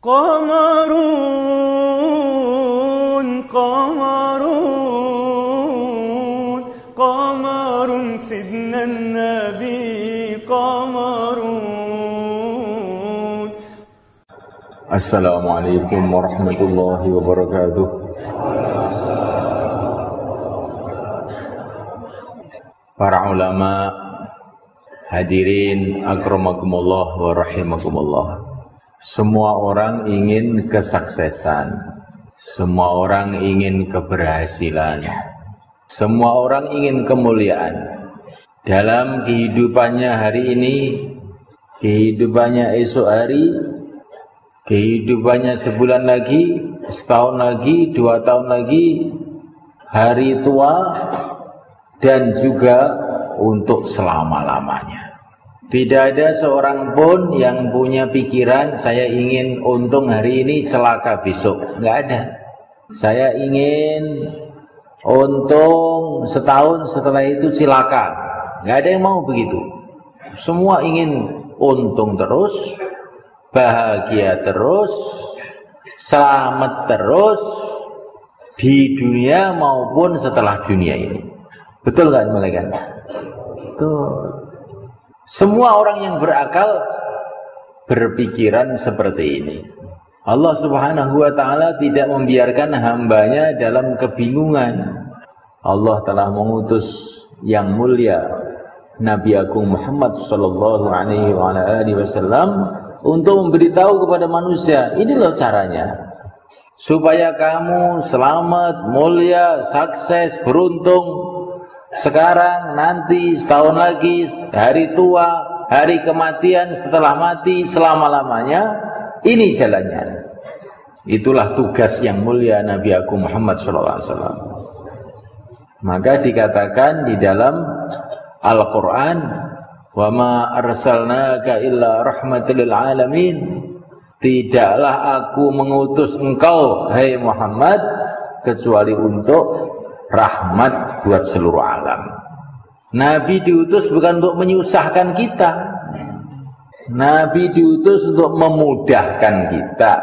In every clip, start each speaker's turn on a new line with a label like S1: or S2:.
S1: قمرون قمرون قمر سيدنا النبي قمرون.
S2: Assalamualaikum warahmatullahi wabarakatuh. Para ulama, hadirin akramakumullah wa rahimakumullah. Semua orang ingin kesuksesan, semua orang ingin keberhasilan, semua orang ingin kemuliaan dalam kehidupannya hari ini, kehidupannya esok hari, kehidupannya sebulan lagi, setahun lagi, 2 tahun lagi, hari tua, dan juga untuk selama-lamanya. Tidak ada seorang pun yang punya pikiran saya ingin untung hari ini, celaka besok. Enggak ada. Saya ingin untung setahun, setelah itu celaka. Enggak ada yang mau begitu. Semua ingin untung terus, bahagia terus, selamat terus di dunia maupun setelah dunia ini. Betul nggak malaikat? Betul. Semua orang yang berakal berpikiran seperti ini. Allah Subhanahu wa ta'ala tidak membiarkan hambanya dalam kebingungan. Allah telah mengutus yang mulia Nabi Agung Muhammad sallallahu alaihi wasallam untuk memberitahu kepada manusia, ini loh caranya supaya kamu selamat, mulia, sukses, beruntung sekarang, nanti, setahun lagi, hari tua, hari kematian, setelah mati, selama-lamanya. Ini jalannya. Itulah tugas yang mulia Nabi Agung Muhammad SAW. Maka dikatakan di dalam Al-Quran, wa ma arsalnaka illa rahmatal lil alamin. Tidaklah aku mengutus engkau, hai Muhammad, kecuali untuk rahmat buat seluruh alam. Nabi diutus bukan untuk menyusahkan kita. Nabi diutus untuk memudahkan kita.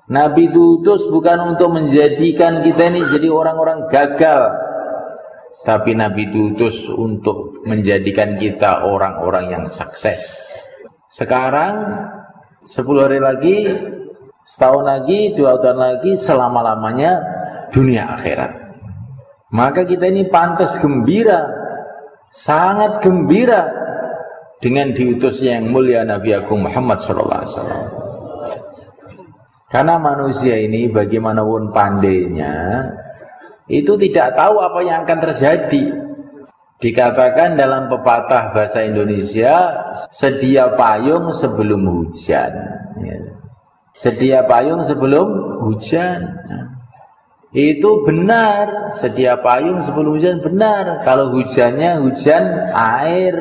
S2: Nabi diutus bukan untuk menjadikan kita ini jadi orang-orang gagal. Tapi Nabi diutus untuk menjadikan kita orang-orang yang sukses. Sekarang 10 hari lagi, setahun lagi, 2 tahun lagi, selama-lamanya dunia akhirat. Maka kita ini pantas gembira, sangat gembira dengan diutusnya yang mulia Nabi Agung Muhammad SAW. Karena manusia ini bagaimanapun pandainya, itu tidak tahu apa yang akan terjadi. Dikatakan dalam pepatah bahasa Indonesia, sedia payung sebelum hujan. Sedia payung sebelum hujan. Itu benar, sedia payung sebelum hujan benar. Kalau hujannya hujan air,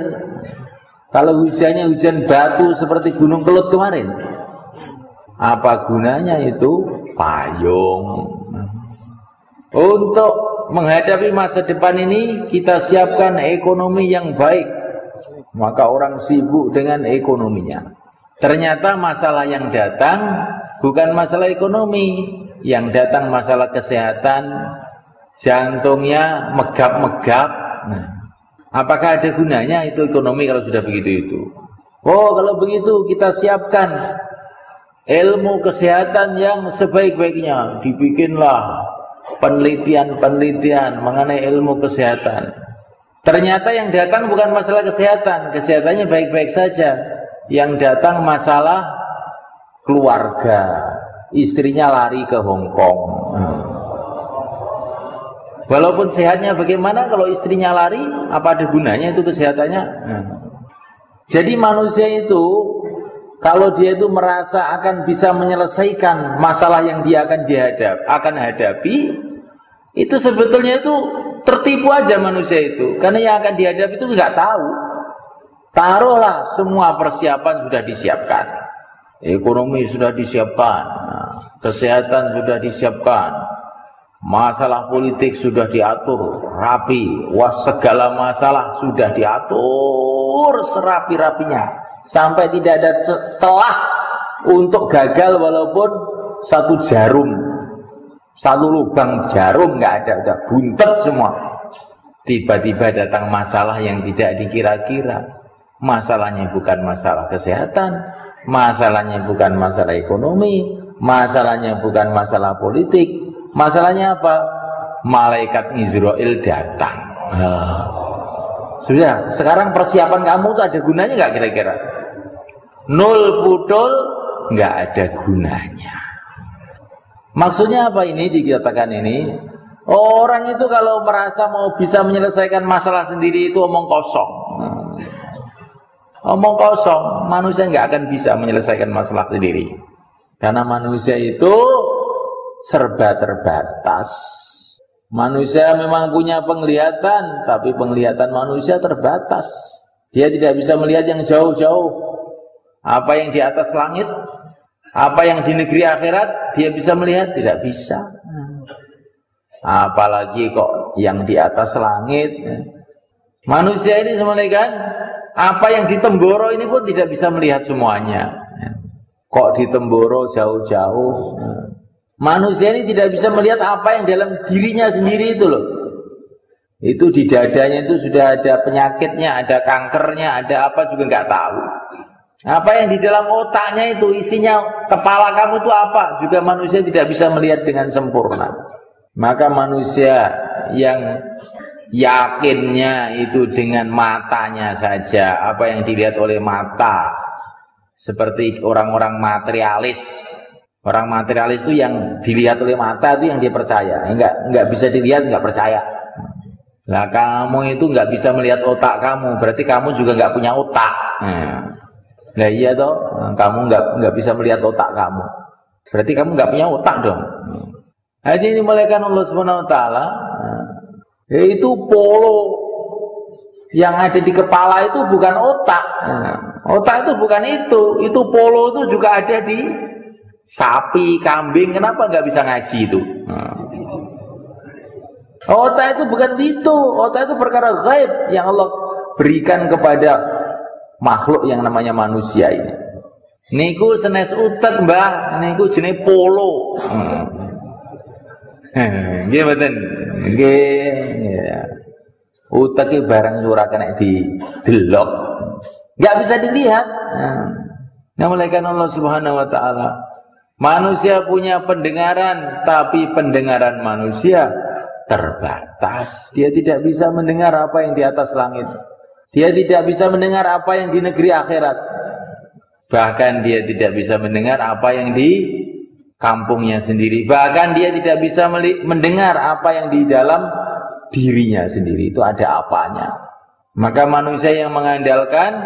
S2: kalau hujannya hujan batu seperti Gunung Kelut kemarin, apa gunanya itu payung? Untuk menghadapi masa depan ini kita siapkan ekonomi yang baik. Maka orang sibuk dengan ekonominya. Ternyata masalah yang datang bukan masalah ekonomi. Yang datang masalah kesehatan, jantungnya megap-megap. Apakah ada gunanya itu ekonomi kalau sudah begitu itu? Oh, kalau begitu kita siapkan ilmu kesehatan yang sebaik-baiknya. Dibikinlah penelitian-penelitian mengenai ilmu kesehatan. Ternyata yang datang bukan masalah kesehatan, kesehatannya baik-baik saja. Yang datang masalah keluarga. Istrinya lari ke Hong Kong. Walaupun sehatnya bagaimana, kalau istrinya lari, apa ada gunanya itu kesehatannya? Jadi manusia itu, kalau dia itu merasa akan bisa menyelesaikan masalah yang dia akan hadapi, itu sebetulnya itu tertipu aja manusia itu. Karena yang akan dihadapi itu nggak tahu. Taruhlah semua persiapan sudah disiapkan. Ekonomi sudah disiapkan, kesehatan sudah disiapkan, masalah politik sudah diatur rapi, segala masalah sudah diatur serapi-rapinya, sampai tidak ada celah untuk gagal walaupun satu jarum, satu lubang jarum nggak ada, udah buntet semua. Tiba-tiba datang masalah yang tidak dikira-kira. Masalahnya bukan masalah kesehatan, masalahnya bukan masalah ekonomi, masalahnya bukan masalah politik. Masalahnya apa? Malaikat Israel datang. Sudah, sekarang persiapan kamu tuh ada gunanya nggak kira-kira? Nol putol, nggak ada gunanya. Maksudnya apa ini dikatakan ini? Orang itu kalau merasa mau bisa menyelesaikan masalah sendiri itu omong kosong. Omong kosong, manusia nggak akan bisa menyelesaikan masalah sendiri. Karena manusia itu serba terbatas. Manusia memang punya penglihatan, tapi penglihatan manusia terbatas. Dia tidak bisa melihat yang jauh-jauh. Apa yang di atas langit, apa yang di negeri akhirat, dia bisa melihat? Tidak bisa. Apalagi kok yang di atas langit. Manusia ini semuanya kan, apa yang di Temboro ini pun tidak bisa melihat semuanya. Kok di Temboro jauh-jauh. Manusia ini tidak bisa melihat apa yang dalam dirinya sendiri itu loh. Itu di dadanya itu sudah ada penyakitnya, ada kankernya, ada apa juga nggak tahu. Apa yang di dalam otaknya itu, isinya kepala kamu itu apa, juga manusia tidak bisa melihat dengan sempurna. Maka manusia yang yakinnya itu dengan matanya saja, apa yang dilihat oleh mata, seperti orang-orang materialis. Orang materialis itu yang dilihat oleh mata itu yang dia percaya, enggak bisa dilihat enggak percaya. Nah kamu itu enggak bisa melihat otak kamu, berarti kamu juga enggak punya otak. Nah iya toh, kamu enggak bisa melihat otak kamu, berarti kamu enggak punya otak dong. Jadi ini malaikat Allah Subhanahu Wa Taala, itu polo yang ada di kepala itu bukan otak. Otak itu bukan itu polo itu juga ada di sapi, kambing. Kenapa nggak bisa ngaji itu? Otak itu bukan itu. Otak itu perkara gaib yang Allah berikan kepada makhluk yang namanya manusia ini. Niku senes utek mbah, niku jenis polo. Nggih mboten. Nggih. Utek iki barang ora kena didelok. Nggak bisa dilihat. Nah, malaikat Allah Subhanahu Wa Taala. Manusia punya pendengaran, tapi pendengaran manusia terbatas. Dia tidak bisa mendengar apa yang di atas langit. Dia tidak bisa mendengar apa yang di negeri akhirat. Bahkan dia tidak bisa mendengar apa yang di kampungnya sendiri. Bahkan dia tidak bisa mendengar apa yang di dalam dirinya sendiri. Itu ada apanya. Maka manusia yang mengandalkan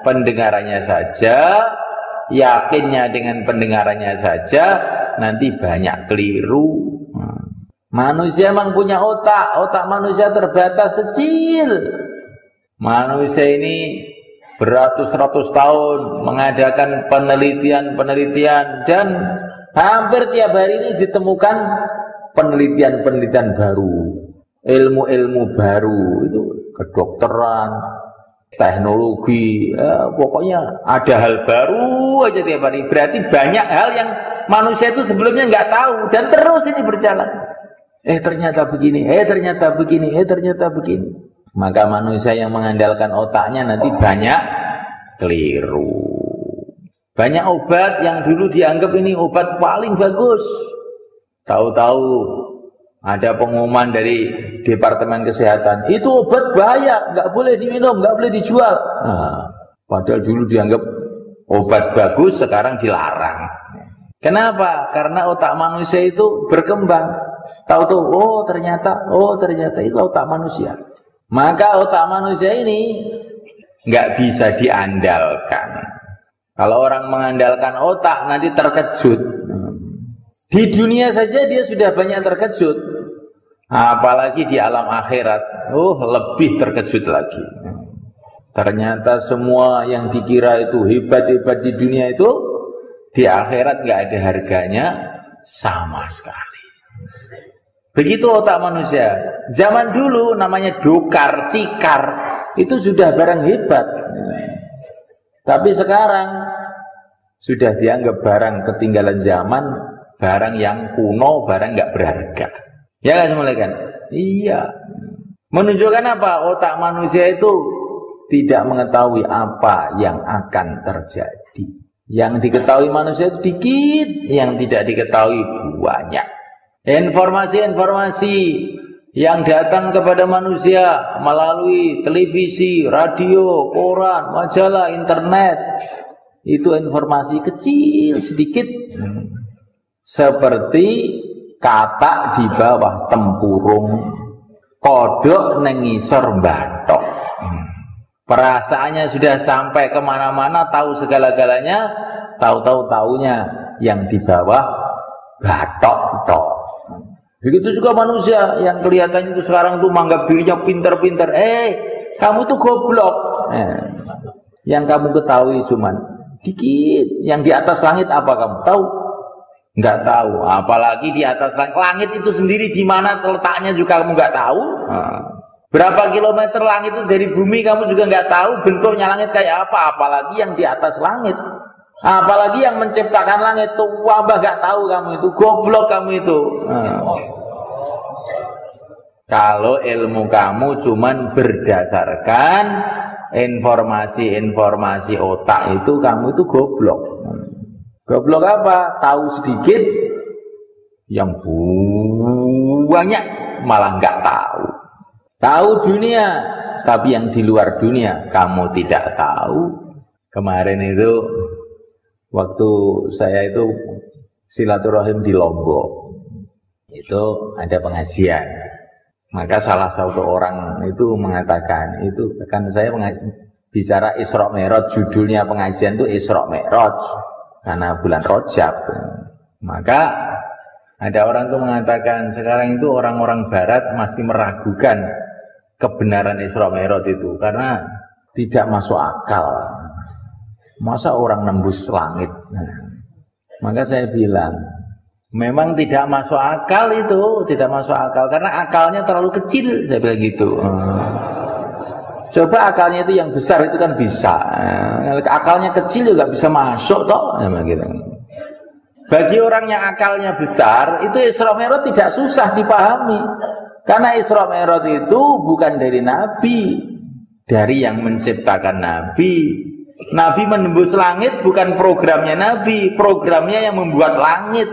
S2: pendengarannya saja, yakinnya dengan pendengarannya saja, nanti banyak keliru. Manusia memang punya otak manusia terbatas kecil. Manusia ini beratus-ratus tahun mengadakan penelitian dan hampir tiap hari ini ditemukan penelitian baru, ilmu baru, itu kedokteran, teknologi, pokoknya ada hal baru aja tiap hari. Berarti banyak hal yang manusia itu sebelumnya nggak tahu dan terus ini berjalan. Ternyata begini, ternyata begini, ternyata begini. Maka manusia yang mengandalkan otaknya nanti banyak keliru. Banyak obat yang dulu dianggap ini obat paling bagus, tahu-tahu ada pengumuman dari Departemen Kesehatan, itu obat bahaya, nggak boleh diminum, nggak boleh dijual. Padahal dulu dianggap obat bagus, sekarang dilarang. Kenapa? Karena otak manusia itu berkembang. Tahu-tahu, ternyata itu otak manusia. Maka otak manusia ini nggak bisa diandalkan. Kalau orang mengandalkan otak nanti terkejut. Di dunia saja dia sudah banyak terkejut, apalagi di alam akhirat, lebih terkejut lagi. Ternyata semua yang dikira itu hebat-hebat di dunia itu, di akhirat nggak ada harganya sama sekali. Begitu otak manusia. Zaman dulu namanya dokar, cikar, itu sudah barang hebat. Tapi sekarang sudah dianggap barang ketinggalan zaman, barang yang kuno, barang nggak berharga. Ya kan semula kan? Iya. Menunjukkan apa? Otak manusia itu tidak mengetahui apa yang akan terjadi. Yang diketahui manusia itu dikit, yang tidak diketahui banyak. Informasi-informasi yang datang kepada manusia melalui televisi, radio, koran, majalah, internet, itu informasi kecil sedikit, seperti katak di bawah tempurung, kodok nengisor batok. Perasaannya sudah sampai kemana-mana, tahu segala-galanya, tahu-tahu-taunya yang di bawah batok tok. Begitu juga manusia yang kelihatannya itu sekarang tuh menganggap dirinya pinter-pinter. Kamu tuh goblok. Yang kamu ketahui cuman dikit. Yang di atas langit apa kamu tahu? Nggak tahu. Apalagi di atas langit. Langit itu sendiri di mana letaknya juga kamu nggak tahu. Berapa kilometer langit itu dari bumi kamu juga nggak tahu. Bentuknya langit kayak apa? Apalagi yang di atas langit. Apalagi yang menciptakan langit itu, wabah gak tahu kamu itu, goblok kamu itu. Kalau ilmu kamu cuman berdasarkan informasi-informasi otak itu, kamu itu goblok. Goblok apa? Tahu sedikit, yang banyak malah gak tahu. Tahu dunia, tapi yang di luar dunia kamu tidak tahu. Kemarin itu waktu saya itu silaturahim di Lombok, itu ada pengajian. Maka salah satu orang itu mengatakan, itu kan saya bicara Isra Mi'raj, judulnya pengajian itu Isra Mi'raj karena bulan Rajab. Maka ada orang itu mengatakan, sekarang itu orang-orang Barat masih meragukan kebenaran Isra Mi'raj itu karena tidak masuk akal. Masa orang nembus langit? Maka saya bilang, memang tidak masuk akal itu, tidak masuk akal karena akalnya terlalu kecil. Saya bilang gitu. Coba akalnya itu yang besar itu kan bisa. Akalnya kecil juga bisa masuk toh. Gitu. Bagi orang yang akalnya besar, itu Isra Mi'raj tidak susah dipahami. Karena Isra Mi'raj itu bukan dari Nabi, dari yang menciptakan Nabi. Nabi menembus langit bukan programnya Nabi, programnya yang membuat langit.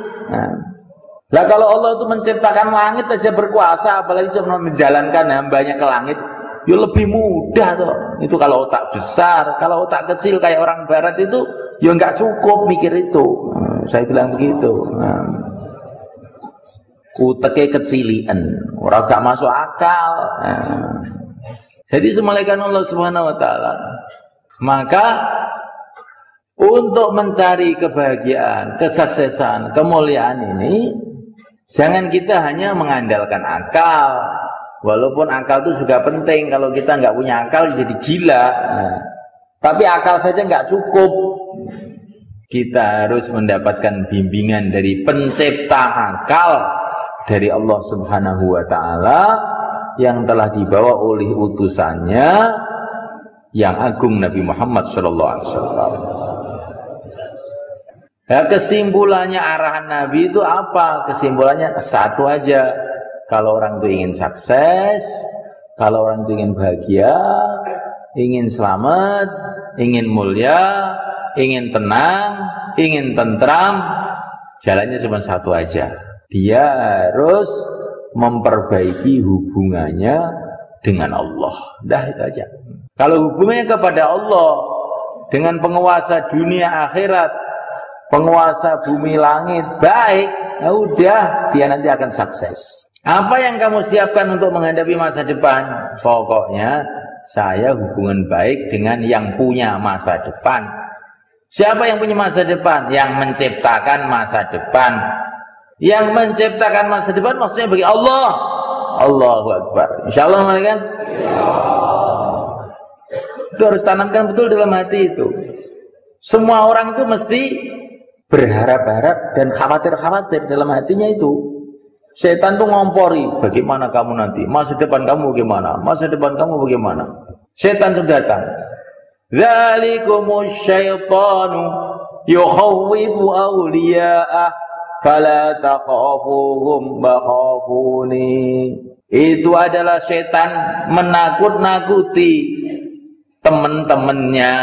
S2: Nah kalau Allah itu menciptakan langit aja berkuasa, apalagi cuma menjalankan hambanya ke langit, ya lebih mudah toh. Itu kalau otak besar. Kalau otak kecil kayak orang Barat itu, ya nggak cukup mikir itu. Saya bilang begitu. Kuteke kecilian, orang gak masuk akal. Jadi semalakan Allah Subhanahu Wa Taala. Maka untuk mencari kebahagiaan, kesuksesan, kemuliaan ini, jangan kita hanya mengandalkan akal. Walaupun akal itu juga penting. Kalau kita nggak punya akal jadi gila. Tapi akal saja nggak cukup. Kita harus mendapatkan bimbingan dari pencipta akal, dari Allah Subhanahu Wa Taala, yang telah dibawa oleh utusannya yang agung Nabi Muhammad SAW. Nah, kesimpulannya arahan Nabi itu apa? Kesimpulannya satu aja. Kalau orang itu ingin sukses, kalau orang itu ingin bahagia, ingin selamat, ingin mulia, ingin tenang, ingin tentram, jalannya cuma satu aja. Dia harus memperbaiki hubungannya dengan Allah. Dah itu aja. Kalau hubungannya kepada Allah, dengan penguasa dunia akhirat, penguasa bumi langit baik, ya udah, dia nanti akan sukses. Apa yang kamu siapkan untuk menghadapi masa depan? Pokoknya saya hubungan baik dengan yang punya masa depan. Siapa yang punya masa depan? Yang menciptakan masa depan. Yang menciptakan masa depan maksudnya bagi Allah. Allahu Akbar. Insyaallah kan? Itu harus tanamkan betul dalam hati itu. Semua orang itu mesti berharap-harap dan khawatir-khawatir dalam hatinya itu. Setan tuh ngompori, bagaimana kamu nanti? Masa depan kamu bagaimana? Masa depan kamu bagaimana? Setan sudah datang. Dzalikumus syaitanu yukhawwifu awliya'ah fala takhafuhum bakhafuni. Itu adalah setan menakut-nakuti teman-temannya.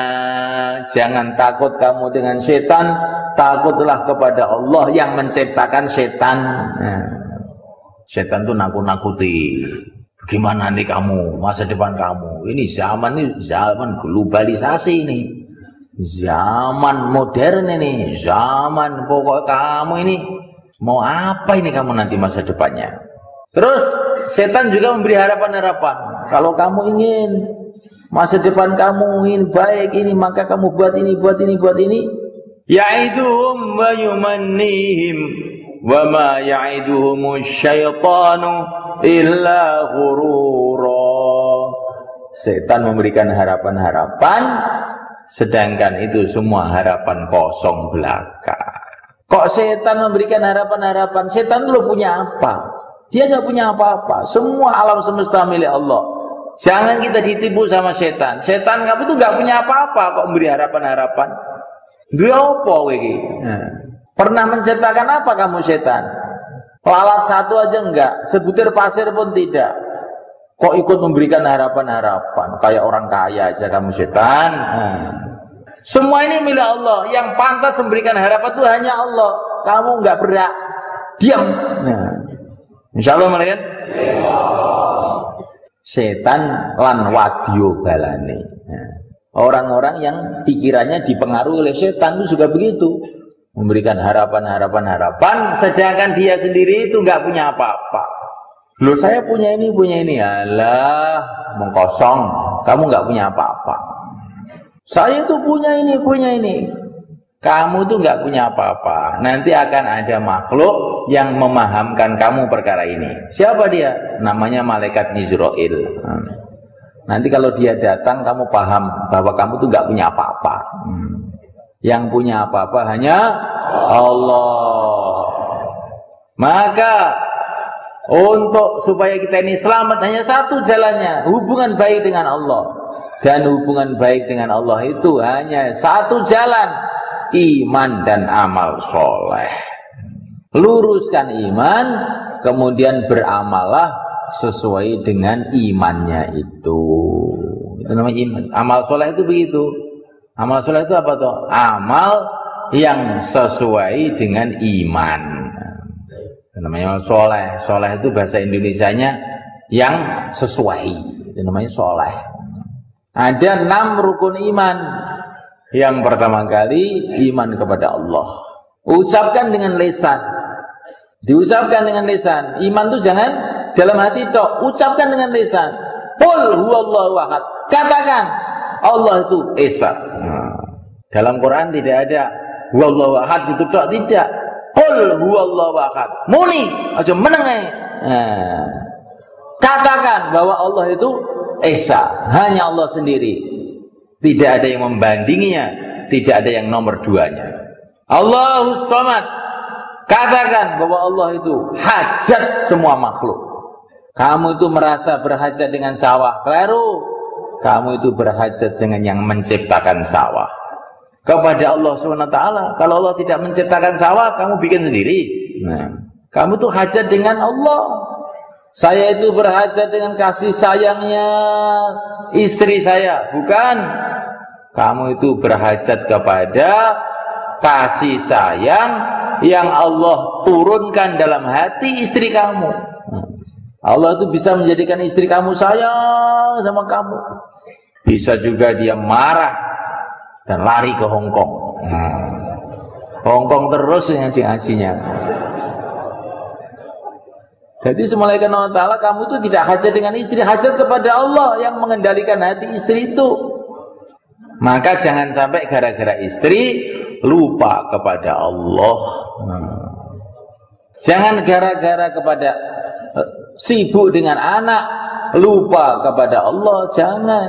S2: Jangan takut kamu dengan setan, takutlah kepada Allah yang menciptakan setan. Nah, setan itu nakut-nakuti. Bagaimana nih kamu, masa depan kamu? Ini zaman globalisasi ini. Zaman modern ini, zaman pokok kamu ini mau apa ini kamu nanti masa depannya. Terus setan juga memberi harapan-harapan. Kalau kamu ingin masa depan kamu ingin baik ini, maka kamu buat ini, buat ini, buat ini. Ya'iduhum wa yumannihim wa ma ya'iduhumus syaitanu illa ghurura. Setan memberikan harapan-harapan, sedangkan itu semua harapan kosong belaka. Kok setan memberikan harapan-harapan? Setan itu punya apa? Dia nggak punya apa-apa. Semua alam semesta milik Allah. Jangan kita ditipu sama setan. Setan kamu tuh nggak punya apa-apa kok memberi harapan-harapan. Dia apa wegi? Pernah menciptakan apa kamu setan? Lalat satu aja enggak, sebutir pasir pun tidak. Kok ikut memberikan harapan-harapan? Kayak orang kaya aja kamu setan. Semua ini milik Allah. Yang pantas memberikan harapan itu hanya Allah. Kamu enggak berhak. Diam. Insyaallah malikan. Setan lan wadyo balane. Orang-orang yang pikirannya dipengaruhi oleh setan itu juga begitu. Memberikan harapan-harapan, sedangkan dia sendiri itu nggak punya apa-apa. Loh saya punya ini. Alah, mengkosong. Kamu nggak punya apa-apa. Saya tuh punya ini. Kamu tuh nggak punya apa-apa. Nanti akan ada makhluk yang memahamkan kamu perkara ini. Siapa dia? Namanya malaikat Israil. Nanti kalau dia datang, kamu paham bahwa kamu tuh nggak punya apa-apa. Yang punya apa-apa hanya Allah. Maka untuk supaya kita ini selamat hanya satu jalannya, hubungan baik dengan Allah. Dan hubungan baik dengan Allah itu hanya satu jalan, iman dan amal soleh. Luruskan iman, kemudian beramallah sesuai dengan imannya itu. Itu namanya iman. Amal soleh itu begitu. Amal soleh itu apa tuh? Amal yang sesuai dengan iman. Itu namanya amal soleh. Soleh itu bahasa Indonesianya yang sesuai. Itu namanya soleh. Ada 6 rukun iman. Yang pertama kali iman kepada Allah. Ucapkan dengan lisan. Diucapkan dengan lisan. Iman itu jangan dalam hati tok. Ucapkan dengan lisan. Qul huwallahu ahad. Katakan Allah itu esa. Dalam Quran tidak ada huwallahu ahad itu tok, tidak. Qul huwallahu ahad. Muni aja menengai. Katakan bahwa Allah itu esa, hanya Allah sendiri. Tidak ada yang membandinginya, tidak ada yang nomor 2-nya. Allahus Samad. Katakan bahwa Allah itu hajat semua makhluk. Kamu itu merasa berhajat dengan sawah, keliru. Kamu itu berhajat dengan yang menciptakan sawah. Kepada Allah SWT. Kalau Allah tidak menciptakan sawah, kamu bikin sendiri. Kamu itu hajat dengan Allah. Saya itu berhajat dengan kasih sayangnya istri saya. Bukan. Kamu itu berhajat kepada kasih sayang yang Allah turunkan dalam hati istri kamu. Allah itu bisa menjadikan istri kamu sayang sama kamu. Bisa juga dia marah dan lari ke Hongkong. Hongkong terus ngaji-ngajinya. Jadi semalaika Allah Ta'ala, kamu itu tidak hajat dengan istri, hajat kepada Allah yang mengendalikan hati istri itu. Maka jangan sampai gara-gara istri lupa kepada Allah. Jangan gara-gara kepada sibuk dengan anak lupa kepada Allah. Jangan.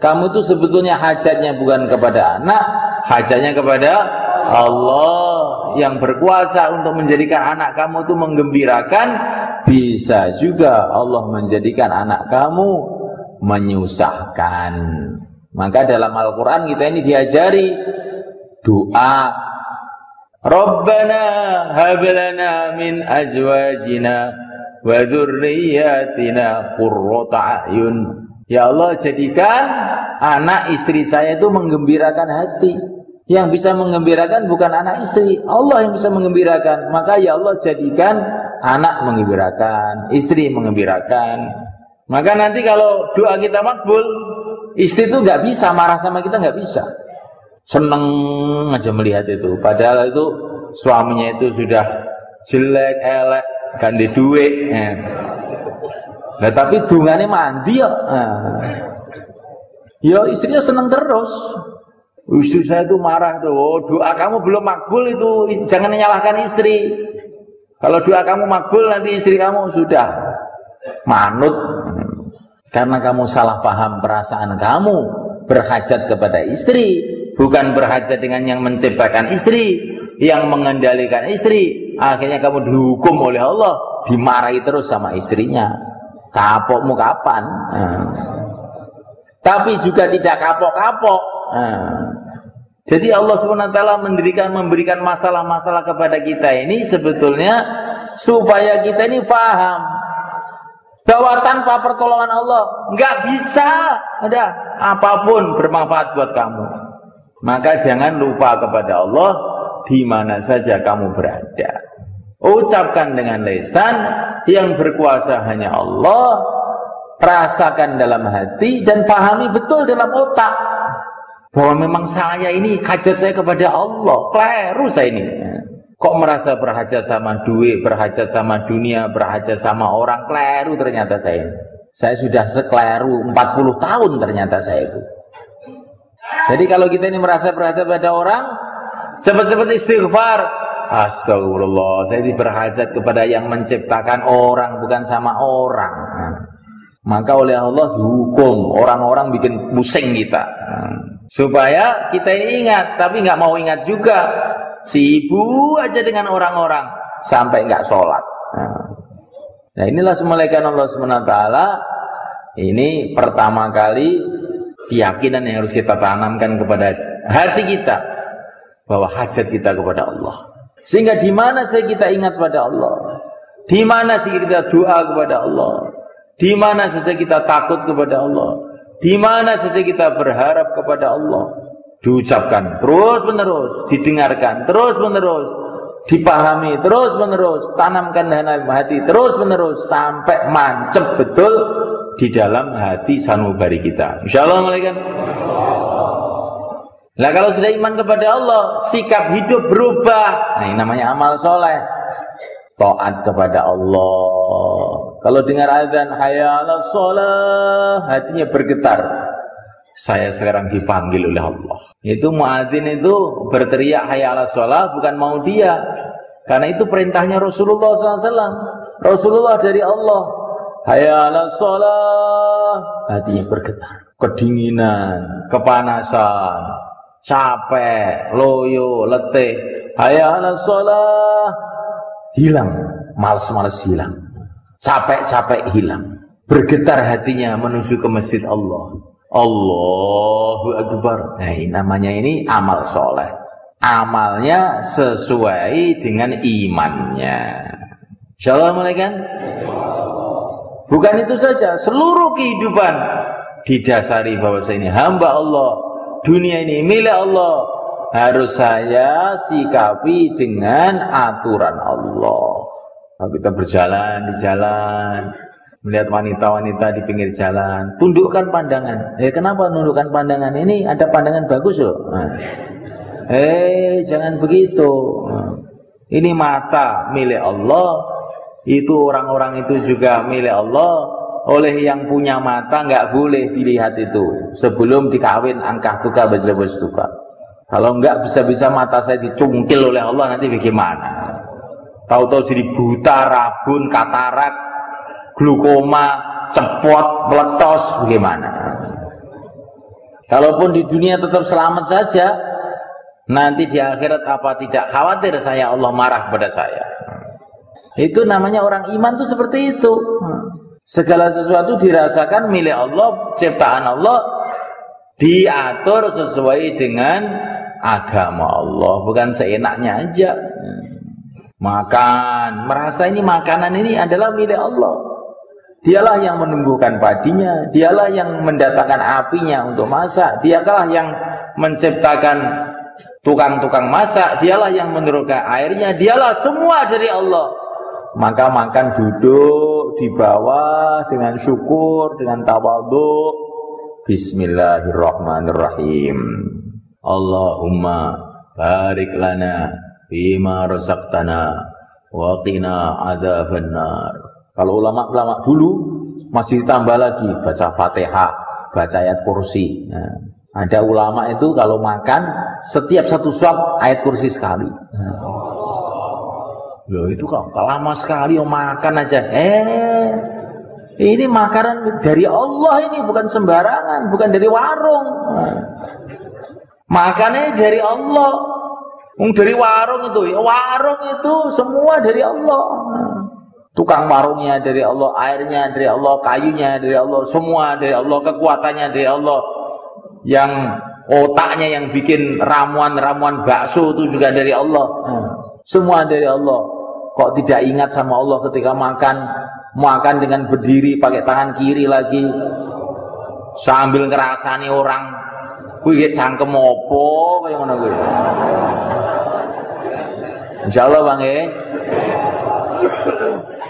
S2: Kamu itu sebetulnya hajatnya bukan kepada anak, hajatnya kepada Allah yang berkuasa untuk menjadikan anak kamu itu menggembirakan. Bisa juga Allah menjadikan anak kamu menyusahkan. Maka dalam Al-Quran kita ini diajari doa. Rabbana hab lana min azwajina wa dzurriyyatina qurrata a'yun. Ya Allah, jadikan anak istri saya itu menggembirakan hati. Yang bisa menggembirakan bukan anak istri, Allah yang bisa menggembirakan. Maka ya Allah, jadikan anak menggembirakan, istri menggembirakan. Maka nanti kalau doa kita makbul, istri itu nggak bisa marah sama kita, nggak bisa. Seneng aja melihat itu. Padahal itu suaminya itu sudah jelek, elek, ganti duit. Nah tapi dungane mandi ya. Ya istrinya seneng terus. Istri saya itu marah tuh, oh, doa kamu belum makbul itu, jangan menyalahkan istri. Kalau doa kamu makbul nanti istri kamu sudah manut. Karena kamu salah paham perasaan kamu berhajat kepada istri, bukan berhajat dengan yang menciptakan istri, yang mengendalikan istri. Akhirnya kamu dihukum oleh Allah, dimarahi terus sama istrinya. Kapokmu kapan? Tapi juga tidak kapok-kapok. Jadi Allah SWT memberikan masalah-masalah kepada kita ini sebetulnya supaya kita ini paham bahwa tanpa pertolongan Allah nggak bisa ada apapun bermanfaat buat kamu. Maka jangan lupa kepada Allah di mana saja kamu berada. Ucapkan dengan lisan, yang berkuasa hanya Allah. Rasakan dalam hati dan pahami betul dalam otak bahwa memang saya ini hajat saya kepada Allah. Keliru saya ini. Kok merasa berhajat sama duit, berhajat sama dunia, berhajat sama orang. Keliru ternyata saya ini. Saya sudah sekeliru 40 tahun ternyata saya itu. Jadi kalau kita ini merasa berhajat pada orang, cepat-cepat istighfar. Astagfirullah, saya ini berhajat kepada yang menciptakan orang, bukan sama orang. Maka oleh Allah dihukum, orang-orang bikin pusing kita. Supaya kita ini ingat, tapi nggak mau ingat juga. Sibuk aja dengan orang-orang sampai nggak sholat. Nah inilah semulaikan Allah SWT. Ini pertama kali keyakinan yang harus kita tanamkan kepada hati kita bahwa hajat kita kepada Allah. Sehingga di mana saja kita ingat pada Allah, di mana saja kita doa kepada Allah, di mana saja kita takut kepada Allah, di mana saja kita berharap kepada Allah, diucapkan terus menerus, didengarkan terus menerus, dipahami terus menerus, tanamkan dalam hati terus menerus sampai mancep betul di dalam hati sanubari kita. Insyaallah malaikat. Nah kalau sudah iman kepada Allah, sikap hidup berubah. Nah ini namanya amal soleh. Taat kepada Allah. Kalau dengar azan hayya 'alas shalah, hatinya bergetar. Saya sekarang dipanggil oleh Allah. Itu muadzin itu berteriak hayya 'alas shalah bukan mau dia. Karena itu perintahnya Rasulullah SAW. Rasulullah dari Allah. Hayya 'alas shalah, hatinya bergetar. Kedinginan, kepanasan, capek, loyo, letih. Hayya 'alas shalah, hilang, malas-malas hilang, capek-capek hilang, bergetar hatinya menuju ke masjid Allah. Allahu Akbar. Nah ini namanya ini amal soleh. Amalnya sesuai dengan imannya. Insyaallah malaikat. Bukan itu saja, seluruh kehidupan didasari bahwa saya ini hamba Allah, dunia ini milik Allah. Harus saya sikapi dengan aturan Allah. Kalau kita berjalan di jalan, melihat wanita-wanita di pinggir jalan, tundukkan pandangan. Kenapa tundukkan pandangan? Ini ada pandangan bagus loh. Jangan begitu. Ini mata milik Allah, itu orang-orang itu juga milik Allah. Oleh yang punya mata nggak boleh dilihat itu sebelum dikawin angkah tuka bezebes tuka. Kalau enggak bisa-bisa mata saya dicungkil oleh Allah nanti bagaimana? Tahu-tahu jadi buta, rabun, katarak, glukoma, cepot, meletos, bagaimana? Kalaupun di dunia tetap selamat saja, nanti di akhirat apa tidak khawatir saya Allah marah kepada saya? Itu namanya orang iman tuh seperti itu. Segala sesuatu dirasakan milik Allah, ciptaan Allah, diatur sesuai dengan agama Allah, bukan seenaknya aja. Makan, merasa ini makanan ini adalah milik Allah. Dialah yang menumbuhkan padinya, dialah yang mendatangkan apinya untuk masak, dialah yang menciptakan tukang-tukang masak, dialah yang menurunkan airnya, dialah semua dari Allah. Maka makan duduk di bawah dengan syukur, dengan tawadhu. Bismillahirrahmanirrahim. Allahumma barik lana bima razaqtana wa qina adzabannar. Kalau ulama-ulama dulu masih ditambah lagi baca Fatihah, baca ayat kursi. Nah, ada ulama itu kalau makan setiap satu suap ayat kursi sekali. Loh itu kok lama sekali makan aja. Ini makanan dari Allah, ini bukan sembarangan, bukan dari warung. Makannya dari Allah. Dari warung itu semua dari Allah. Tukang warungnya dari Allah, airnya dari Allah, kayunya dari Allah, semua dari Allah, kekuatannya dari Allah. Yang otaknya yang bikin ramuan-ramuan bakso itu juga dari Allah. Semua dari Allah. Kok tidak ingat sama Allah ketika makan dengan berdiri pakai tangan kiri lagi, sambil ngerasani orang, kuwi cangkem opo kaya ngono kuwi. Insyaallah Bang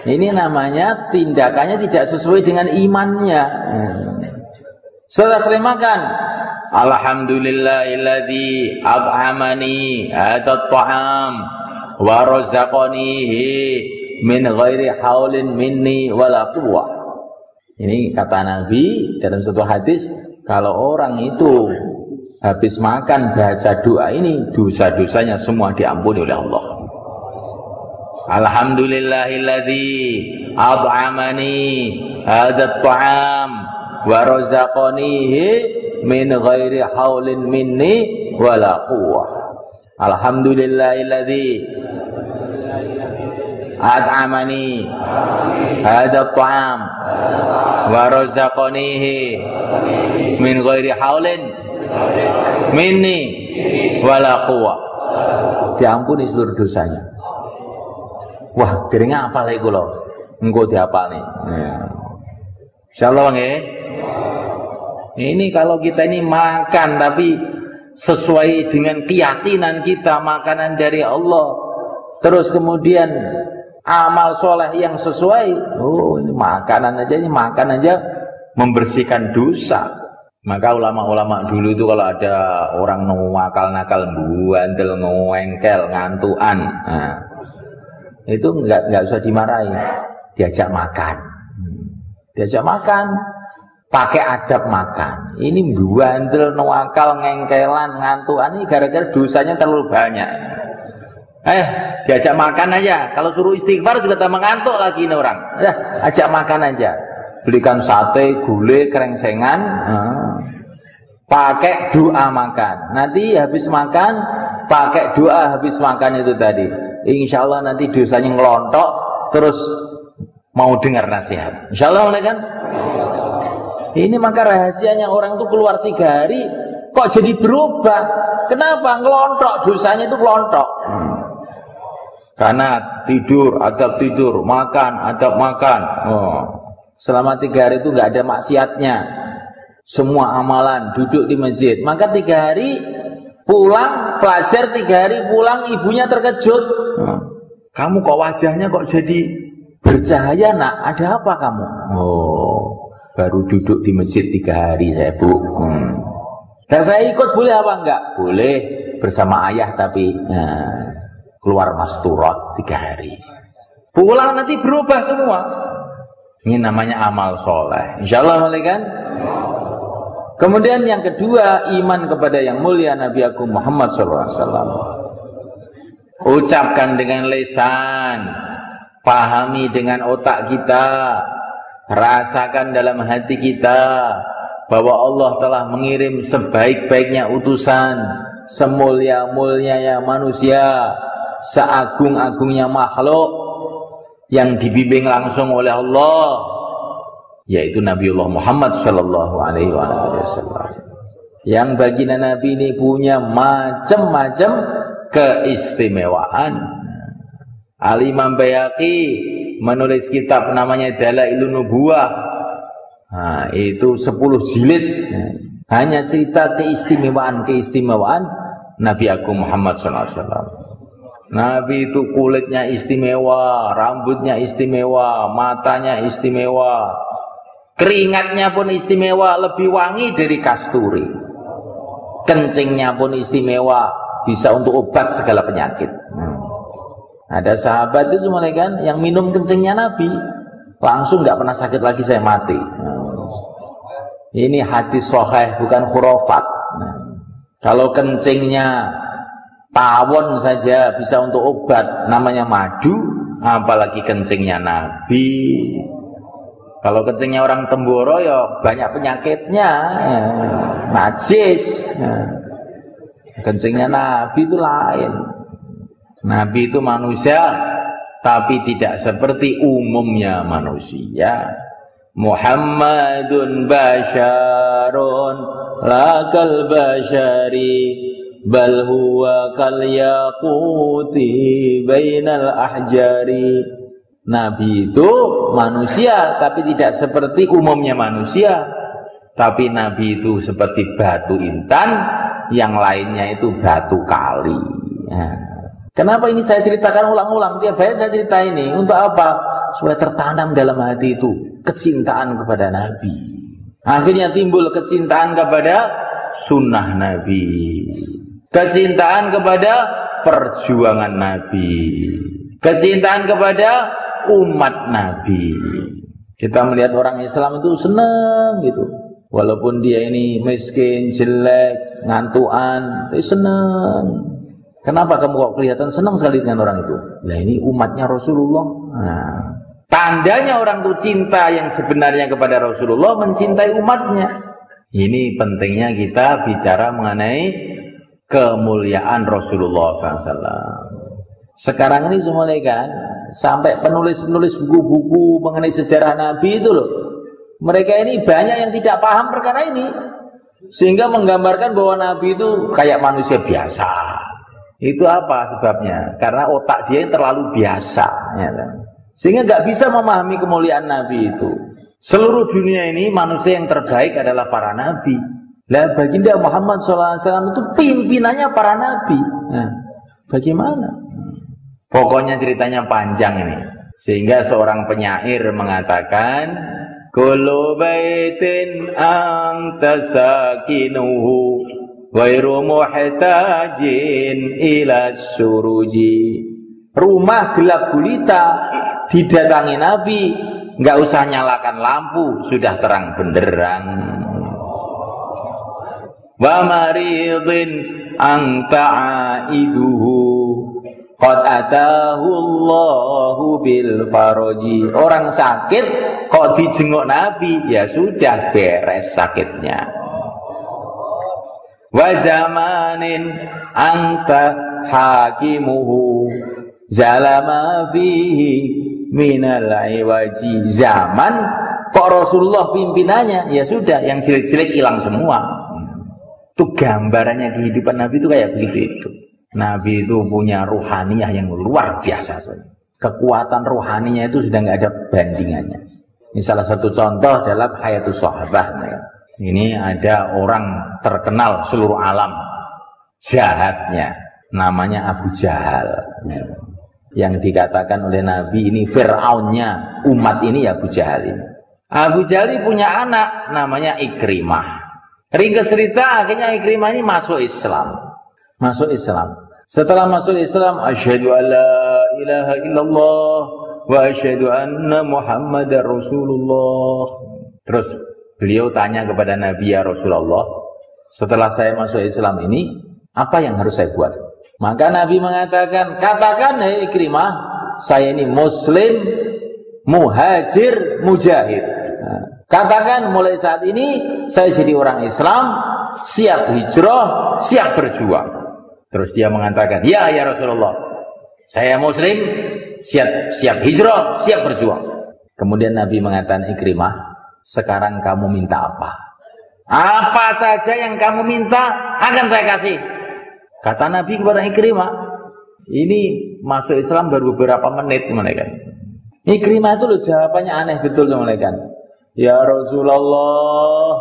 S2: ini namanya tindakannya tidak sesuai dengan imannya. Setelah makan, alhamdulillahilladzi at'amani hadha ta'am wa razaqanihi min ghairi haulin minni wala quwwah. Ini kata Nabi dalam satu hadis, kalau orang itu habis makan baca doa ini, dosa-dosanya semua diampuni oleh Allah. Alhamdulillahilladzi at'amani hadha ta'am wa razaqanihi min ghairi haulin minni wala quwwah. Alhamdulillahilladzi at'amani hadha ta'am wa razaqanihi min ghairi haulin minni wala quwwah. Diampuni seluruh dosanya. Wah, dereng apal iki kula. Engko diapalne. Insyaallah Bang Ini kalau kita ini makan tapi sesuai dengan keyakinan kita makanan dari Allah, terus kemudian amal soleh yang sesuai, ini makanan aja membersihkan dosa. Maka ulama-ulama dulu itu kalau ada orang nakal-nakal, bandel, ngewengkel, ngantuan, itu nggak usah dimarahi, diajak makan, pakai adab makan. Ini bandel, nakal, ngengkelan, ngantuan, ini gara-gara dosanya terlalu banyak. Diajak makan aja. Kalau suruh istighfar juga tambah ngantuk lagi ini orang. Ajak makan aja. Belikan sate, gulai, kerengsengan, pakai doa makan. Nanti habis makan, pakai doa habis makan itu tadi. Insya Allah nanti dosanya ngelontok, terus mau dengar nasihat. Insya Allah kan? Ini maka rahasianya orang itu keluar 3 hari, kok jadi berubah? Kenapa? Ngelontok, dosanya itu ngelontok. Karena tidur, adab tidur, makan, adab makan. Selama 3 hari itu nggak ada maksiatnya. Semua amalan, duduk di masjid. Maka 3 hari pulang, pelajar 3 hari pulang, ibunya terkejut. Kamu kok wajahnya kok jadi bercahaya nak? Ada apa kamu? Baru duduk di masjid 3 hari saya Bu. Dan saya ikut boleh apa enggak? Boleh, bersama ayah tapi keluar masturat 3 hari. Pulang nanti berubah semua. Ini namanya amal soleh. Insyaallah kan? Kemudian yang kedua, iman kepada yang mulia Nabi Agung Muhammad SAW. Ucapkan dengan lisan, pahami dengan otak kita, rasakan dalam hati kita bahwa Allah telah mengirim sebaik-baiknya utusan, semulia-mulianya manusia, seagung-agungnya makhluk yang dibimbing langsung oleh Allah, yaitu Nabiullah Muhammad sallallahu alaihi wasallam. Yang baginda Nabi ini punya macam-macam keistimewaan. Al-Imam Baihaqi menulis kitab namanya Dalailun Nubuwah. Nah, itu 10 jilid. Hanya cerita keistimewaan Nabi Agung Muhammad SAW. Nabi itu kulitnya istimewa, rambutnya istimewa, matanya istimewa, keringatnya pun istimewa, lebih wangi dari kasturi. Kencingnya pun istimewa, bisa untuk obat segala penyakit. Ada sahabat itu semuanya kan yang minum kencingnya Nabi langsung nggak pernah sakit lagi, saya mati. Ini hadis sahih, bukan khurafat. Kalau kencingnya tawon saja bisa untuk obat, namanya madu, apalagi kencingnya Nabi. Kalau kencingnya orang Temboro ya banyak penyakitnya, najis. Kencingnya Nabi itu lain. Nabi itu manusia, tapi tidak seperti umumnya manusia. Muhammadun basyarun lakal basyari bal huwa kal yaquti bainal ahjari. Nabi itu manusia tapi tidak seperti umumnya manusia. Tapi Nabi itu seperti batu intan, yang lainnya itu batu kali. Kenapa ini saya ceritakan ulang-ulang? Tiap hari saya cerita ini untuk apa? Supaya tertanam dalam hati itu kecintaan kepada Nabi. Akhirnya timbul kecintaan kepada sunnah Nabi, kecintaan kepada perjuangan Nabi, kecintaan kepada umat Nabi. Kita melihat orang Islam itu senang gitu, walaupun dia ini miskin, jelek, ngantuan, tapi senang. Kenapa kamu kok kelihatan senang sekali dengan orang itu? Nah, ini umatnya Rasulullah. Nah, tandanya orang itu cinta yang sebenarnya kepada Rasulullah, mencintai umatnya. Ini pentingnya kita bicara mengenai kemuliaan Rasulullah SAW. Sekarang ini semuanya kan, sampai penulis-penulis buku-buku mengenai sejarah Nabi itu loh, mereka ini banyak yang tidak paham perkara ini, sehingga menggambarkan bahwa Nabi itu kayak manusia biasa. Itu apa sebabnya? Karena otak dia yang terlalu biasa, ya kan? Sehingga nggak bisa memahami kemuliaan Nabi itu. Seluruh dunia ini manusia yang terbaik adalah para nabi. Lah baginda Muhammad SAW itu pimpinannya para nabi. Nah, bagaimana? Pokoknya ceritanya panjang ini. Sehingga seorang penyair mengatakan, kullu baitin anta sakinuhu ghairu muhtajin ila suruji. Rumah gelap gulita didatangi Nabi, nggak usah nyalakan lampu, sudah terang benderang. Wa maridin anta aiduhu qad atahu Allahu bil faraji. Orang sakit kok dijenguk Nabi, ya sudah beres sakitnya. Wa zamanin anta hakimuhu zalama fihi minal iwaji. Zaman kok Rasulullah pimpinannya, ya sudah yang jelek-jelek hilang semua. Itu gambarannya kehidupan Nabi itu kayak begitu itu. Nabi itu punya ruhaniyah yang luar biasa. Kekuatan ruhaninya itu sudah nggak ada bandingannya. Ini salah satu contoh dalam Hayatus Sahabah. Ini ada orang terkenal seluruh alam jahatnya, namanya Abu Jahal. Yang dikatakan oleh Nabi ini Fir'aunnya umat ini ya Abu Jahal ini. Abu Jahal punya anak namanya Ikrimah. Ringkas cerita akhirnya Ikrimah ini masuk Islam. Masuk Islam. Setelah masuk Islam, asyhadu alla ilaha illallah wa asyhadu anna Muhammadar Rasulullah. Terus beliau tanya kepada Nabi, ya Rasulullah, setelah saya masuk Islam ini, apa yang harus saya buat? Maka Nabi mengatakan, katakan hai Ikrimah, saya ini muslim, muhajir, mujahid. Katakan mulai saat ini saya jadi orang Islam, siap hijrah, siap berjuang. Terus dia mengatakan, ya Rasulullah, saya muslim, siap hijrah, siap berjuang. Kemudian Nabi mengatakan, Ikrimah, sekarang kamu minta apa? Apa saja yang kamu minta akan saya kasih. Kata Nabi kepada Ikrimah. Ini masuk Islam baru beberapa menit mereka. Ikrimah itu loh jawabannya aneh betul mereka. Ya Rasulullah,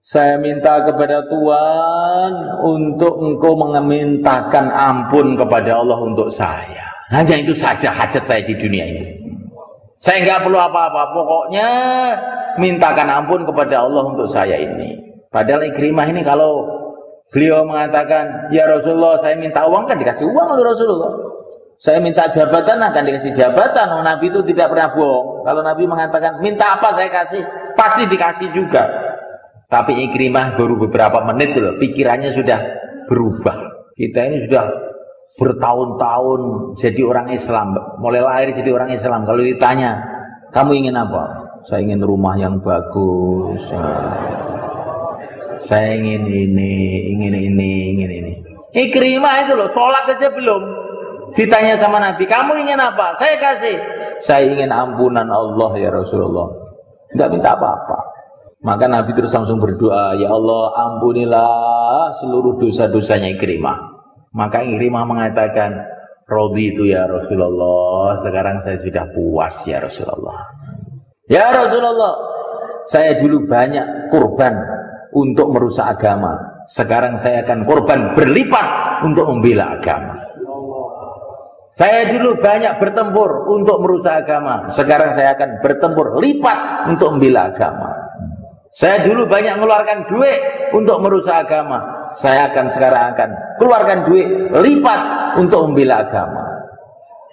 S2: saya minta kepada Tuhan untuk engkau memintakan ampun kepada Allah untuk saya. Hanya itu saja hajat saya di dunia ini. Saya nggak perlu apa-apa, pokoknya mintakan ampun kepada Allah untuk saya ini. Padahal Ikrimah ini kalau beliau mengatakan, ya Rasulullah saya minta uang, kan dikasih uang oleh Rasulullah. Saya minta jabatan, akan dikasih jabatan. Nabi itu tidak pernah bohong. Kalau Nabi mengatakan minta apa saya kasih, pasti dikasih juga. Tapi Ikrimah baru beberapa menit loh, pikirannya sudah berubah. Kita ini sudah bertahun-tahun jadi orang Islam, mulai lahir jadi orang Islam. Kalau ditanya, kamu ingin apa? Saya ingin rumah yang bagus. Saya ingin ini, ingin ini. Ikrimah itu loh, sholat aja belum. Ditanya sama Nabi, kamu ingin apa? Saya kasih. Saya ingin ampunan Allah ya Rasulullah. Enggak minta apa-apa. Maka Nabi terus langsung berdoa, ya Allah ampunilah seluruh dosa-dosanya Ikrimah. Maka Ikrimah mengatakan, Rodi itu ya Rasulullah, sekarang saya sudah puas ya Rasulullah. Ya Rasulullah, saya dulu banyak kurban untuk merusak agama. Sekarang saya akan kurban berlipat untuk membela agama. Saya dulu banyak bertempur untuk merusak agama. Sekarang saya akan bertempur lipat untuk membela agama. Saya dulu banyak mengeluarkan duit untuk merusak agama. Saya sekarang akan keluarkan duit lipat untuk membela agama.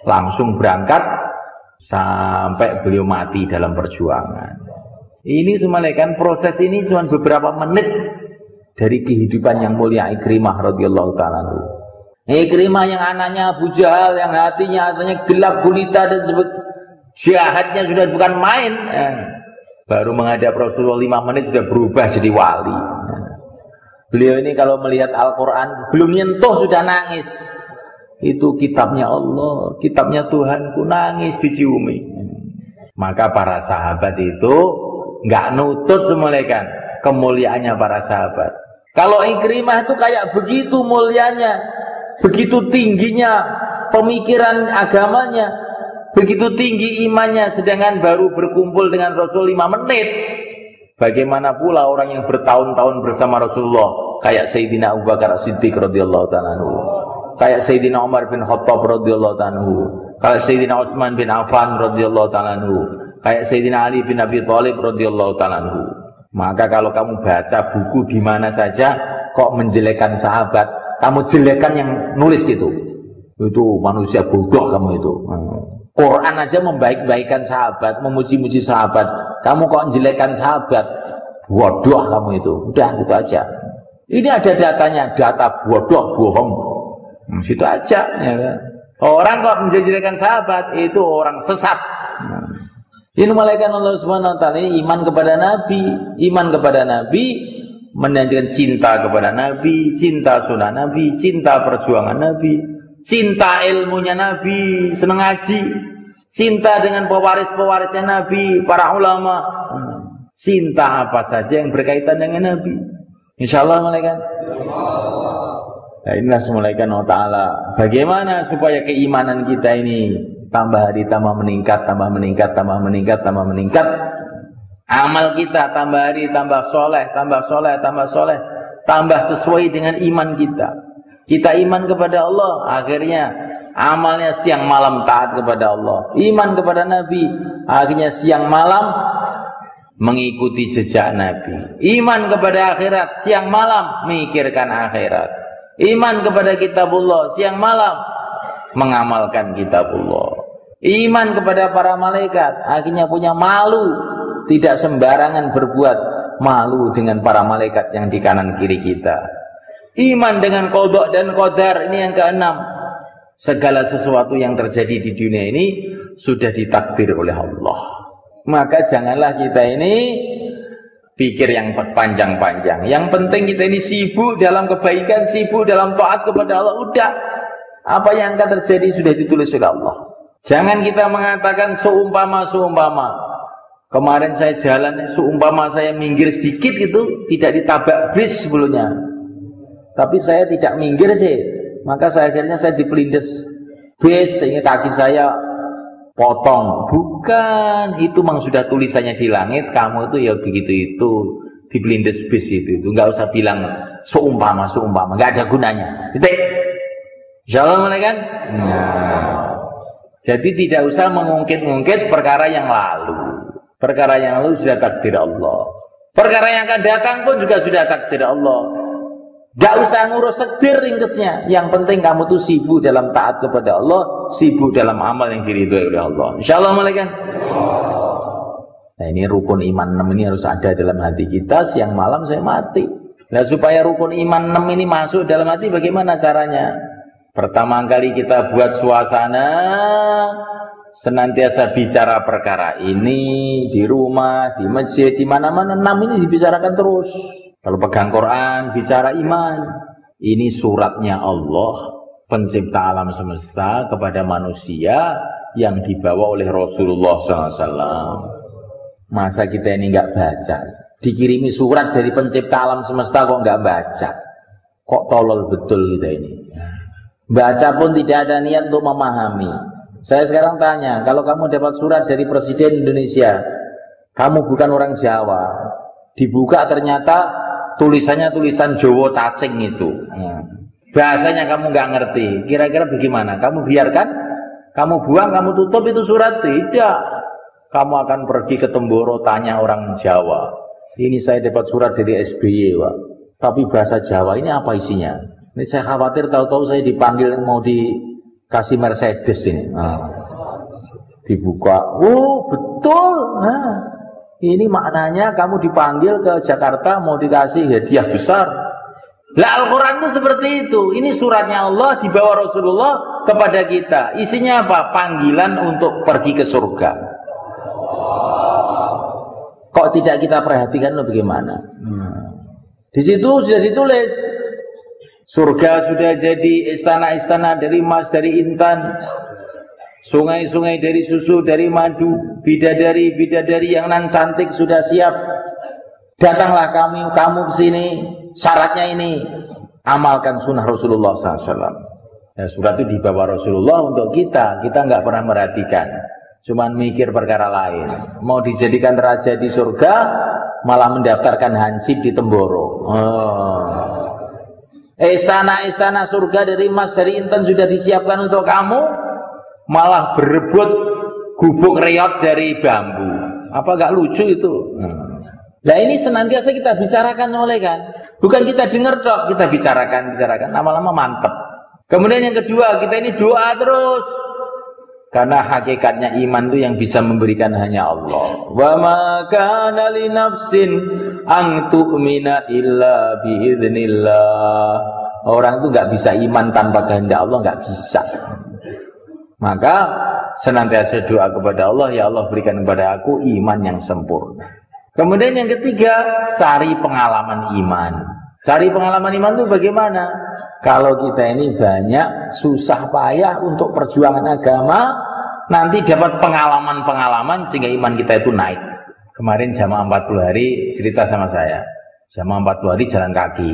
S2: Langsung berangkat sampai beliau mati dalam perjuangan. Ini semalekan proses ini cuma beberapa menit dari kehidupan yang mulia Ikrimah radhiyallahu ta'ala. Ikrimah yang anaknya Abu Jahal, yang hatinya asalnya gelap gulita dan jahatnya sudah bukan main. Baru menghadap Rasulullah 5 menit sudah berubah jadi wali. Beliau ini kalau melihat Al-Quran belum nyentuh sudah nangis. Itu kitabnya Allah, kitabnya Tuhanku, nangis diciumi. Maka para sahabat itu nggak nutut semalekan kemuliaannya para sahabat. Kalau Ikrimah itu kayak begitu mulianya, begitu tingginya pemikiran agamanya, begitu tinggi imannya, sedangkan baru berkumpul dengan Rasul 5 menit. Bagaimana pula orang yang bertahun-tahun bersama Rasulullah, kayak Sayyidina Abu Bakar As-Siddiq radhiyallahu ta'ala anhu, kayak Sayyidina Umar bin Khattab radhiyallahu ta'ala anhu, kayak Sayyidina Utsman bin Affan radhiyallahu ta'ala anhu, kayak Sayyidina Ali bin Abi Thalib radhiyallahu ta'ala anhu. Maka kalau kamu baca buku di mana saja kok menjelekkan sahabat, kamu jelekkan yang nulis itu manusia bodoh kamu itu. Quran aja membaik-baikan sahabat, memuji-muji sahabat. Kamu kok menjelekkan sahabat, bodoh kamu itu. Udah gitu aja. Ini ada datanya, data bodoh, bohong. Situ aja. Ya. Orang kok menjelekkan sahabat, itu orang sesat. Ini malaikat Allah Subhanahu Wa Taala iman kepada Nabi, iman kepada Nabi, menandakan cinta kepada Nabi, cinta sunnah Nabi, cinta perjuangan Nabi. Cinta ilmunya Nabi, senang ngaji, cinta dengan pewaris-pewarisnya Nabi, para ulama, cinta apa saja yang berkaitan dengan Nabi. Insyaallah malaikat. Nah, inilah semulaikan Allah Ta'ala. Bagaimana supaya keimanan kita ini tambah hari tambah meningkat, tambah meningkat, tambah meningkat, tambah meningkat. Amal kita tambah hari tambah soleh, tambah soleh, tambah soleh, tambah sesuai dengan iman kita. Kita iman kepada Allah, akhirnya amalnya siang malam taat kepada Allah. Iman kepada Nabi, akhirnya siang malam mengikuti jejak Nabi. Iman kepada akhirat, siang malam memikirkan akhirat. Iman kepada kitabullah, siang malam mengamalkan kitabullah. Iman kepada para malaikat, akhirnya punya malu, tidak sembarangan berbuat malu dengan para malaikat yang di kanan kiri kita. Iman dengan qada dan qadar, ini yang keenam. Segala sesuatu yang terjadi di dunia ini sudah ditakdir oleh Allah. Maka janganlah kita ini pikir yang panjang-panjang. Yang penting kita ini sibuk dalam kebaikan, sibuk dalam taat kepada Allah. Udah, apa yang akan terjadi sudah ditulis oleh Allah. Jangan kita mengatakan seumpama. Kemarin saya jalan, seumpama saya minggir sedikit gitu, tidak ditabrak bis sebelumnya. Tapi saya tidak minggir sih, maka akhirnya saya dipelindes bis sehingga kaki saya potong. Bukan, itu memang sudah tulisannya di langit, kamu itu ya begitu itu, dipelindes bis itu. Nggak usah bilang seumpama, nggak ada gunanya. Titik. Insyaallah kan? Nah. Jadi tidak usah mengungkit-ungkit perkara yang lalu. Perkara yang lalu sudah takdir Allah. Perkara yang akan datang pun juga sudah takdir Allah. Gak usah ngurus setir ringkesnya. Yang penting kamu tuh sibuk dalam taat kepada Allah, sibuk dalam amal yang diridhoi oleh Allah. Insyaallah malaikat. Nah ini rukun iman 6 ini harus ada dalam hati kita. Siang malam saya mati. Nah supaya rukun iman 6 ini masuk dalam hati, bagaimana caranya? Pertama kali kita buat suasana senantiasa bicara perkara ini di rumah, di masjid, di mana-mana 6 ini dibicarakan terus. Kalau pegang Quran, bicara iman. Ini suratnya Allah, pencipta alam semesta kepada manusia yang dibawa oleh Rasulullah SAW. Masa kita ini nggak baca? Dikirimi surat dari pencipta alam semesta kok nggak baca? Kok tolol betul kita ini? Baca pun tidak ada niat untuk memahami. Saya sekarang tanya, kalau kamu dapat surat dari Presiden Indonesia, kamu bukan orang Jawa, dibuka ternyata tulisannya tulisan Jawa cacing itu, bahasanya kamu nggak ngerti, kira-kira bagaimana? Kamu biarkan? Kamu buang, kamu tutup itu surat? Tidak. Kamu akan pergi ke Temboro tanya orang Jawa. Ini saya dapat surat dari SBY, Pak. Tapi bahasa Jawa ini apa isinya? Ini saya khawatir tahu-tahu saya dipanggil mau dikasih Mercedes ini. Dibuka, oh betul. Ini maknanya kamu dipanggil ke Jakarta mau dikasih hadiah besar. Lah Al-Quran itu seperti itu. Ini suratnya Allah dibawa Rasulullah kepada kita. Isinya apa? Panggilan untuk pergi ke surga. Kok tidak kita perhatikan bagaimana? Di situ sudah ditulis. Surga sudah jadi istana-istana dari emas, dari intan, sungai-sungai dari susu, dari madu, bidadari-bidadari yang nan cantik sudah siap. Datanglah kamu ke sini. Syaratnya ini, amalkan sunnah Rasulullah SAW. Ya, surat itu dibawa Rasulullah untuk kita nggak pernah merhatikan, cuman mikir perkara lain. Mau dijadikan raja di surga, malah mendaftarkan hansip di Temboro. Istana-istana surga dari emas, dari intan sudah disiapkan untuk kamu, malah berebut gubuk reot dari bambu. Apa gak lucu itu? Nah ini senantiasa kita bicarakan oleh kan, bukan kita dengar dok, kita bicarakan, lama-lama mantep. Kemudian yang kedua, kita ini doa terus, karena hakikatnya iman itu yang bisa memberikan hanya Allah. Wa ma kana li nafsin an tu'mina illa biiznillah. Orang itu nggak bisa iman tanpa kehendak Allah, nggak bisa. Maka senantiasa doa kepada Allah, ya Allah berikan kepada aku iman yang sempurna. Kemudian yang ketiga, cari pengalaman iman. Cari pengalaman iman itu bagaimana? Kalau kita ini banyak susah payah untuk perjuangan agama, nanti dapat pengalaman-pengalaman sehingga iman kita itu naik. Kemarin jamaah 40 hari cerita sama saya. Jamaah 40 hari jalan kaki.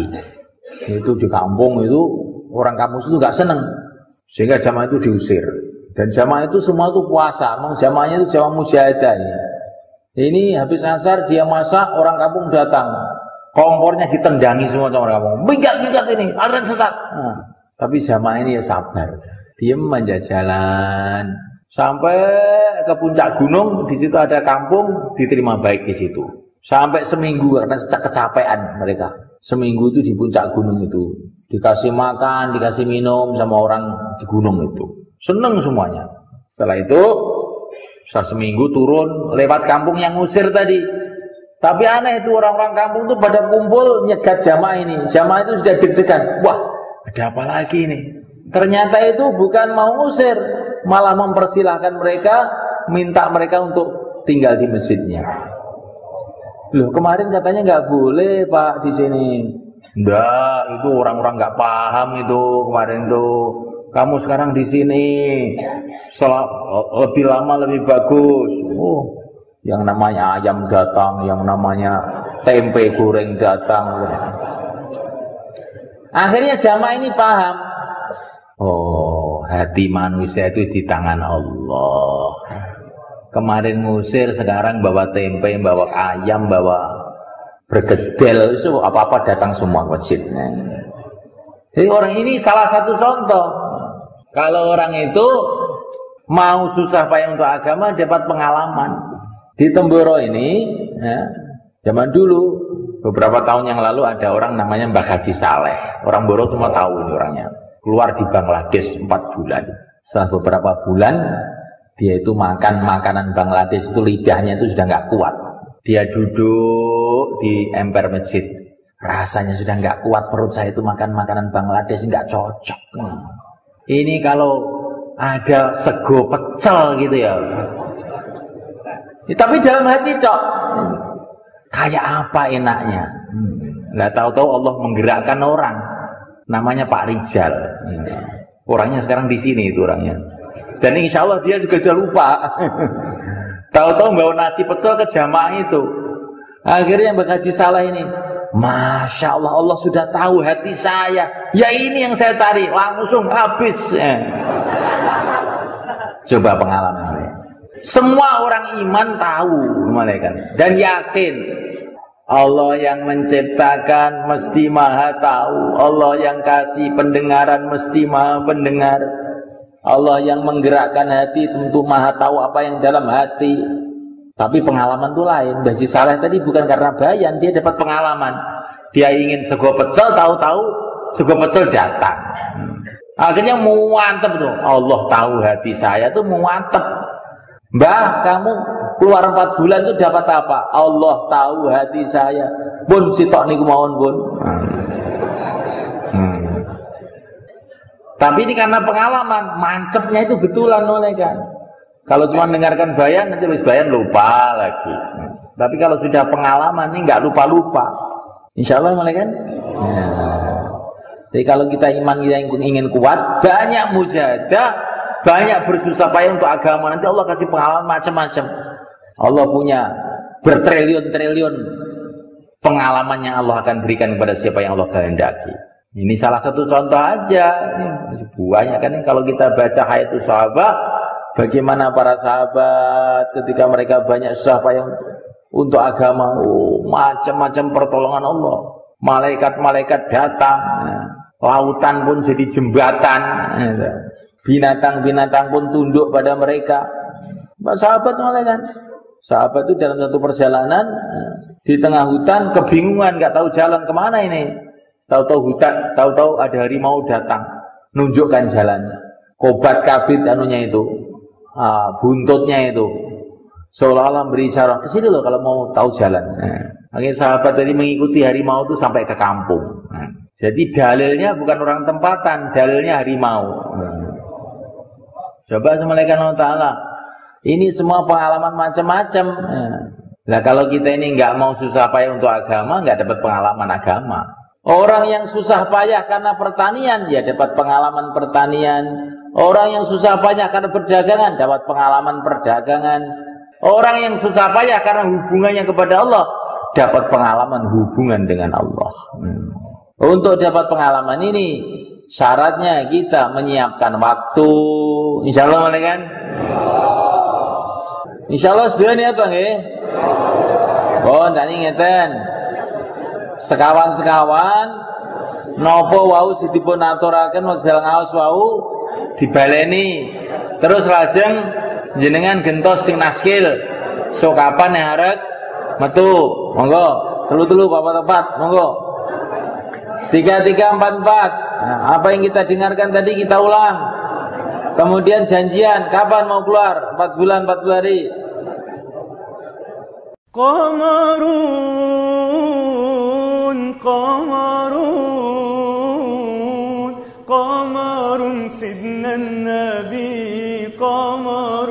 S2: Itu di kampung itu orang kampung itu gak seneng, sehingga jamaah itu diusir. Dan jamaah itu semua itu puasa. Memang jamaahnya itu jamaah mujahadah ini. Ini habis asar dia masak, orang kampung datang, kompornya ditendangi semua orang kampung. Minggat ini, aliran sesat. Tapi jamaah ini ya sabar, diem aja jalan sampai ke puncak gunung. Di situ ada kampung, diterima baik di situ. Sampai seminggu karena kecapean mereka. Seminggu itu di puncak gunung itu dikasih makan, dikasih minum sama orang di gunung itu. Seneng semuanya. Setelah itu setelah seminggu turun lewat kampung yang ngusir tadi. Tapi aneh itu orang-orang kampung itu pada kumpul nyegat jamaah ini. Jamaah itu sudah deg-degan. Wah, ada apa lagi ini? Ternyata itu bukan mau ngusir, malah mempersilahkan mereka, minta mereka untuk tinggal di masjidnya. Loh, kemarin katanya nggak boleh Pak di sini. Enggak, itu orang-orang nggak paham itu kemarin tuh. Kamu sekarang di sini lebih lama lebih bagus. Oh, Yang namanya ayam datang, yang namanya tempe goreng datang. Akhirnya jamaah ini paham. Oh, hati manusia itu di tangan Allah. Kemarin ngusir, sekarang bawa tempe, bawa ayam, bawa bergedel, itu apa-apa datang semua ke masjidnya. Jadi orang ini salah satu contoh. Kalau orang itu mau susah payah untuk agama, dapat pengalaman. Di Temboro ini, ya, zaman dulu, beberapa tahun yang lalu ada orang namanya Mbah Haji Saleh. Orang Boro cuma tahu ini orangnya. Keluar di Bangladesh 4 bulan. Setelah beberapa bulan, dia itu makan makanan Bangladesh itu lidahnya itu sudah nggak kuat. Dia duduk di emper masjid. Rasanya sudah nggak kuat, perut saya itu makan makanan Bangladesh nggak cocok. Ini kalau ada sego pecel gitu ya. Tapi dalam hati cok, kayak apa enaknya? Nah, tahu-tahu Allah menggerakkan orang, namanya Pak Rijal. Orangnya sekarang di sini itu orangnya. Dan insya Allah dia juga sudah lupa. Tahu-tahu bawa nasi pecel ke jamaah itu. Akhirnya Mbak Haji Saleh ini, Masya Allah, Allah sudah tahu hati saya. Ya ini yang saya cari, langsung habis. Coba pengalaman. Semua orang iman tahu malaikat dan yakin Allah yang menciptakan mesti maha tahu. Allah yang kasih pendengaran mesti maha pendengar. Allah yang menggerakkan hati tentu maha tahu apa yang dalam hati. Tapi pengalaman itu lain. Mbah Haji Saleh tadi bukan karena bayan, dia dapat pengalaman. Dia ingin sego pecel, tahu-tahu sego pecel datang. Akhirnya muantep tuh. Allah tahu hati saya tuh muantep. Mbah, kamu keluar 4 bulan itu dapat apa? Allah tahu hati saya. Pun sitok niku mawon pun. Tapi ini karena pengalaman, mancepnya itu betulan oleh kan. Kalau cuma dengarkan bayan, nanti habis bayan lupa lagi. Tapi kalau sudah pengalaman ini nggak lupa-lupa. Insya Allah mulai kan? Ya. Jadi kalau kita iman kita ingin kuat, banyak mujahadah, banyak bersusah payah untuk agama. Nanti Allah kasih pengalaman macam-macam. Allah punya bertriliun-triliun pengalaman yang Allah akan berikan kepada siapa yang Allah kehendaki. Ini salah satu contoh aja. Ini banyak kan kalau kita baca Hayatus Sahabat, bagaimana para sahabat ketika mereka banyak susah payah untuk agama, macam-macam pertolongan Allah. Malaikat-malaikat datang, lautan pun jadi jembatan, binatang-binatang pun tunduk pada mereka. Sahabat malaikat, sahabat itu dalam satu perjalanan di tengah hutan kebingungan, nggak tahu jalan kemana ini. Tahu-tahu hutan, tahu-tahu ada harimau datang, nunjukkan jalannya. Kobat kabit anunya itu, buntutnya itu, seolah-olah beri isyarat ke sini loh kalau mau tahu jalan. Akhirnya sahabat tadi mengikuti harimau itu sampai ke kampung. Jadi dalilnya bukan orang tempatan, dalilnya harimau. Coba semalakan Allah Ta'ala. Ini semua pengalaman macam-macam. Nah kalau kita ini nggak mau susah payah untuk agama, nggak dapat pengalaman agama. Orang yang susah payah karena pertanian, ya dapat pengalaman pertanian. Orang yang susah payah karena perdagangan, dapat pengalaman perdagangan. Orang yang susah payah karena hubungannya kepada Allah, dapat pengalaman hubungan dengan Allah. Untuk dapat pengalaman ini, syaratnya kita menyiapkan waktu. Insya Allah, kan? Insya Allah sedih apa nggih? Oh, tadi ngeten. Sekawan-sekawan nopo wau dipun aturaken wekdal ngaos wau dibaleni. Terus lajeng jenengan gentos sing naskil. So kapan ya arek metu? Monggo. Telu-telu papat-papat, monggo. 3-3-4-4. Nah, apa yang kita dengarkan tadi kita ulang. Kemudian janjian kapan mau keluar? 4 bulan 40 hari.
S1: قمر سيدنا النبي قمر